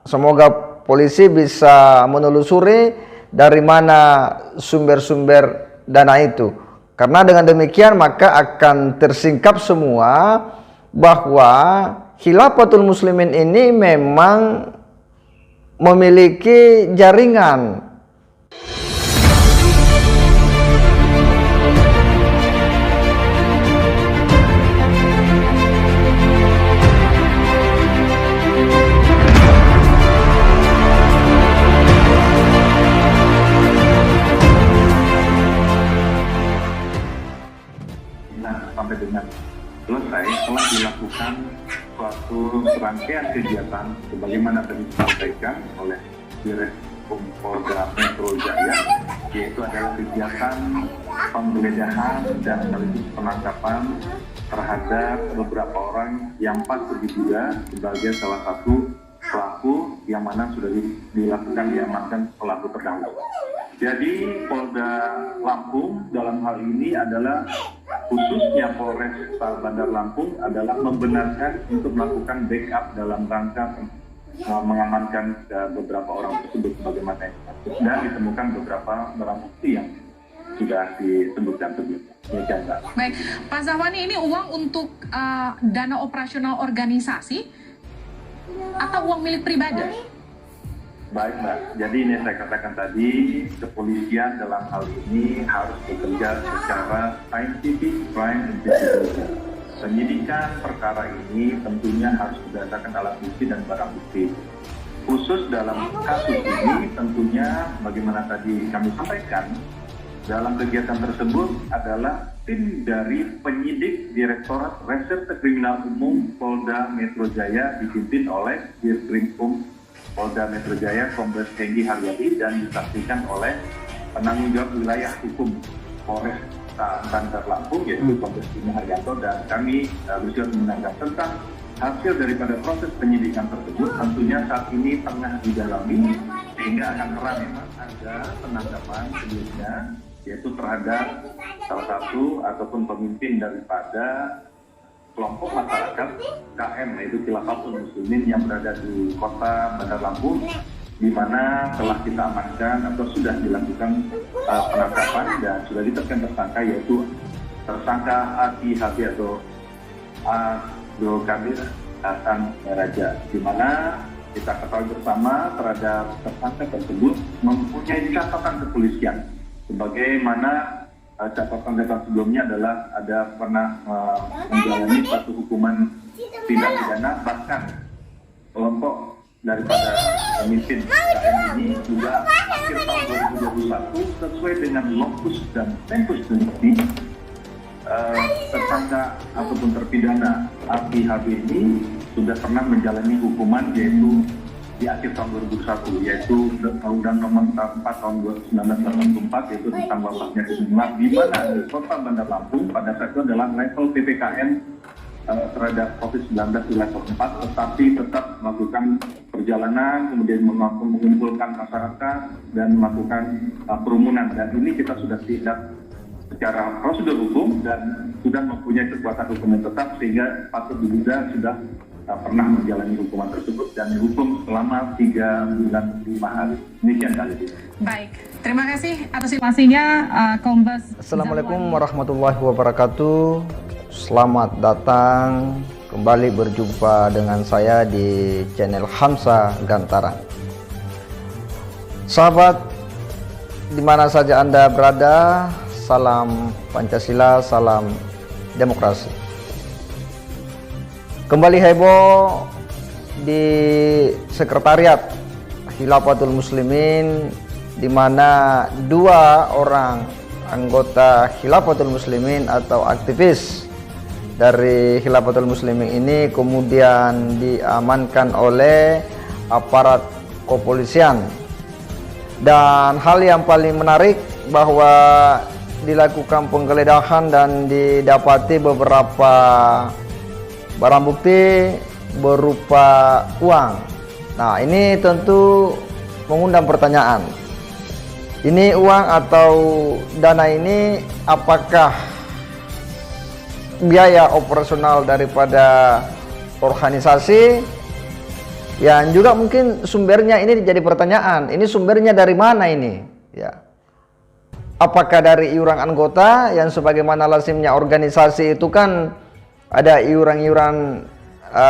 semoga polisi bisa menelusuri dari mana sumber-sumber dana itu. Karena dengan demikian maka akan tersingkap semua bahwa Khilafatul Muslimin ini memang memiliki jaringan. Sampai dengan selesai telah dilakukan suatu rangkaian kegiatan sebagaimana tadi disampaikan oleh Direktur Polda Metro Jaya, yaitu adalah kegiatan penggeledahan dan sekaligus penangkapan terhadap beberapa orang yang patut diduga sebagai salah satu pelaku yang mana sudah dilakukan diamankan pelaku terdahulu. Jadi Polda Lampung dalam hal ini adalah khususnya Polres Bandar Lampung adalah membenarkan untuk melakukan backup dalam rangka mengamankan beberapa orang tersebut sebagaimana dan ditemukan beberapa barang bukti yang sudah disebutkan sebelumnya. Baik, Pak Zahwani, ini uang untuk dana operasional organisasi atau uang milik pribadi? Baik Mbak, jadi ini saya katakan tadi, kepolisian dalam hal ini harus bekerja secara scientific crime investigation. Penyidikan perkara ini tentunya harus berdasarkan alat bukti dan barang bukti. Khusus dalam kasus ini tentunya bagaimana tadi kami sampaikan, dalam kegiatan tersebut adalah tim dari penyidik Direktorat Reserse Kriminal Umum Polda Metro Jaya dipimpin oleh Dirkrimum Polda Metro Jaya Kombes Henggi Haryadi dan disaksikan oleh penanggung jawab wilayah hukum Polres Bandar Lampung yaitu Kombes Henggi Haryanto, dan kami berusaha menanyakan tentang hasil daripada proses penyidikan tersebut. Tentunya saat ini tengah didalami sehingga akan terang memang ada penangkapan sebelumnya yaitu terhadap salah satu ataupun pemimpin daripada kelompok masyarakat KM yaitu Khilafatul Muslimin yang berada di kota Bandar Lampung, di mana telah kita amankan atau sudah dilakukan penangkapan dan sudah ditetapkan tersangka yaitu tersangka Ati Habi atau Abdul Qadir Hasan Raja, di mana kita ketahui bersama terhadap tersangka tersebut mempunyai catatan kepolisian sebagaimana catatan sebelumnya adalah ada pernah menjalani satu hukuman tindak pidana, bahkan kelompok daripada pemimpin KM ini juga akhir tahun 2021 sesuai dengan lokus dan tempus delikti tersangka ataupun terpidana Ati HB ini sudah pernah menjalani hukuman yaitu di akhir tahun 2001 yaitu Undang Nomor 4 tahun 1984 yaitu tentang wabahnya kesembuhan, di mana di kota Bandar Lampung pada saat itu adalah level PPKM terhadap COVID-19 di level 4, tetapi tetap melakukan perjalanan, kemudian mengumpulkan masyarakat dan melakukan kerumunan, dan ini kita sudah tindak secara prosedur hukum dan sudah mempunyai kekuatan hukum yang tetap sehingga patut diduga sudah pernah menjalani hukuman tersebut dan dihukum selama 3 bulan 5 hari. Demikian kali ini. Baik, terima kasih atas informasinya Kombes. Assalamualaikum warahmatullahi wabarakatuh. Selamat datang kembali berjumpa dengan saya di channel Hamsa Gantaran. Sahabat, di mana saja Anda berada, salam Pancasila, salam demokrasi. Kembali heboh di sekretariat Khilafatul Muslimin, di mana 2 orang anggota Khilafatul Muslimin atau aktivis dari Khilafatul Muslimin ini kemudian diamankan oleh aparat kepolisian. Dan hal yang paling menarik bahwa dilakukan penggeledahan dan didapati beberapa barang bukti berupa uang. Nah, ini tentu mengundang pertanyaan. Ini uang atau dana ini apakah biaya operasional daripada organisasi Ya, juga mungkin sumbernya ini jadi pertanyaan. Ini sumbernya dari mana ini? Ya. Apakah dari iuran anggota yang sebagaimana lazimnya organisasi itu kan ada iuran-iuran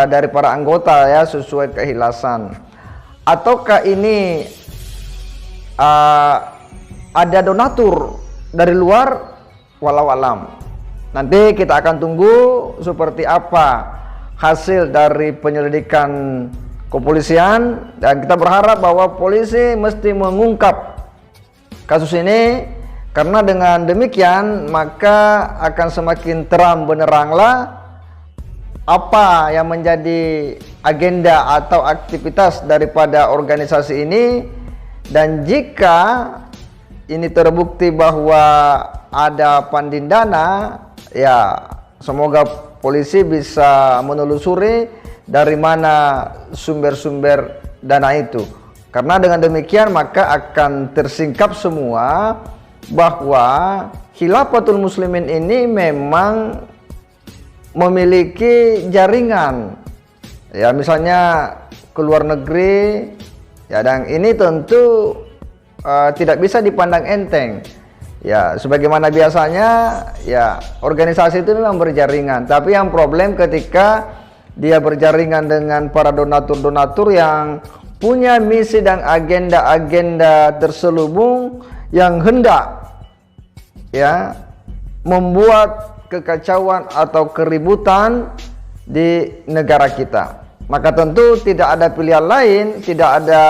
dari para anggota ya sesuai keikhlasan. Ataukah ini ada donatur dari luar? Walau alam. Nanti kita akan tunggu seperti apa hasil dari penyelidikan kepolisian, dan kita berharap bahwa polisi mesti mengungkap kasus ini, karena dengan demikian maka akan semakin terang beneranglah apa yang menjadi agenda atau aktivitas daripada organisasi ini. Dan jika ini terbukti bahwa ada pandindana, ya semoga polisi bisa menelusuri dari mana sumber-sumber dana itu. Karena dengan demikian maka akan tersingkap semua bahwa Khilafatul Muslimin ini memang memiliki jaringan. Ya, misalnya ke luar negeri. Ya, dan ini tentu tidak bisa dipandang enteng. Ya, sebagaimana biasanya ya organisasi itu memang berjaringan. Tapi yang problem ketika dia berjaringan dengan para donatur-donatur yang punya misi dan agenda-agenda terselubung yang hendak ya membuat kekacauan atau keributan di negara kita. Maka tentu tidak ada pilihan lain, tidak ada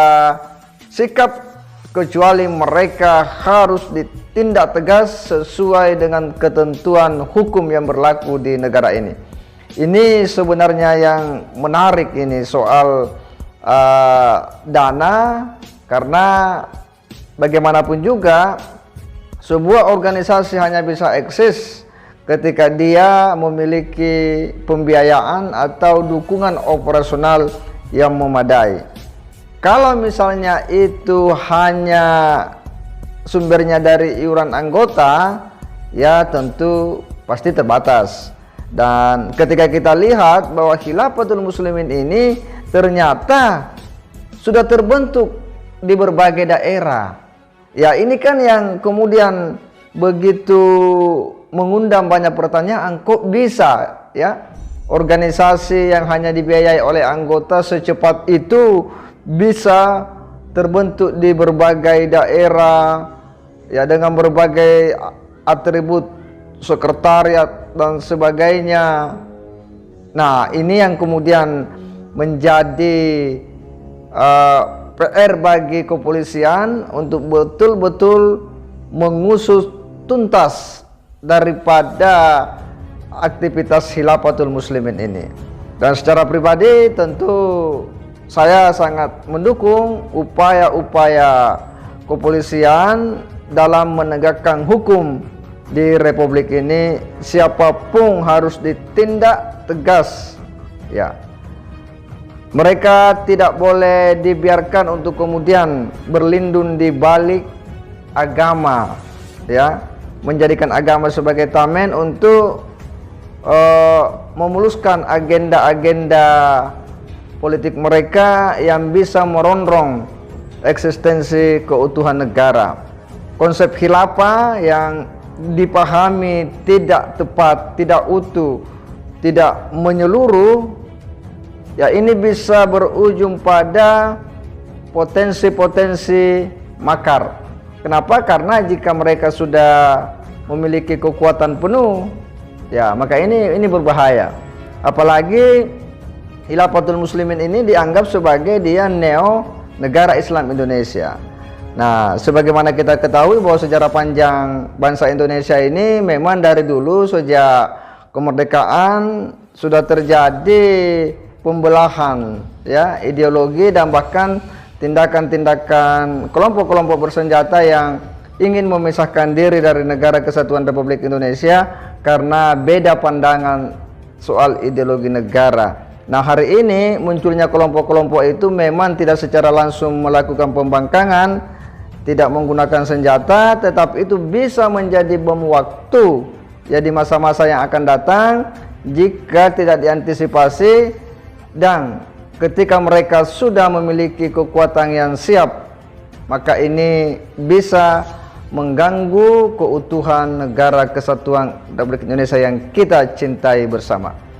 sikap kecuali mereka harus ditindak tegas sesuai dengan ketentuan hukum yang berlaku di negara ini. Ini sebenarnya yang menarik ini soal dana, karena bagaimanapun juga sebuah organisasi hanya bisa eksis ketika dia memiliki pembiayaan atau dukungan operasional yang memadai. Kalau misalnya itu hanya sumbernya dari iuran anggota, ya tentu pasti terbatas. Dan ketika kita lihat bahwa Khilafatul Muslimin ini ternyata sudah terbentuk di berbagai daerah. Ya, ini kan yang kemudian begitu mengundang banyak pertanyaan, kok bisa ya organisasi yang hanya dibiayai oleh anggota secepat itu bisa terbentuk di berbagai daerah ya dengan berbagai atribut sekretariat dan sebagainya. Nah, ini yang kemudian menjadi PR bagi kepolisian untuk betul-betul mengusut tuntas daripada aktivitas Khilafatul Muslimin ini. Dan secara pribadi tentu saya sangat mendukung upaya-upaya kepolisian dalam menegakkan hukum di Republik ini. Siapapun harus ditindak tegas ya. Mereka tidak boleh dibiarkan untuk kemudian berlindung di balik agama ya, menjadikan agama sebagai tameng untuk memuluskan agenda-agenda politik mereka yang bisa merongrong eksistensi keutuhan negara. Konsep khilafah yang dipahami tidak tepat, tidak utuh, tidak menyeluruh, ya ini bisa berujung pada potensi-potensi makar. Kenapa? Karena jika mereka sudah memiliki kekuatan penuh, ya maka ini berbahaya. Apalagi Khilafatul Muslimin ini dianggap sebagai dia neo negara Islam Indonesia. Nah, sebagaimana kita ketahui bahwa sejarah panjang bangsa Indonesia ini memang dari dulu sejak kemerdekaan sudah terjadi pembelahan ya ideologi dan bahkan tindakan-tindakan kelompok-kelompok bersenjata yang ingin memisahkan diri dari Negara Kesatuan Republik Indonesia karena beda pandangan soal ideologi negara. Nah, hari ini munculnya kelompok-kelompok itu memang tidak secara langsung melakukan pembangkangan, tidak menggunakan senjata, tetapi itu bisa menjadi bom waktu ya di masa-masa yang akan datang jika tidak diantisipasi dan ketika mereka sudah memiliki kekuatan yang siap, maka ini bisa mengganggu keutuhan negara kesatuan Republik Indonesia yang kita cintai bersama.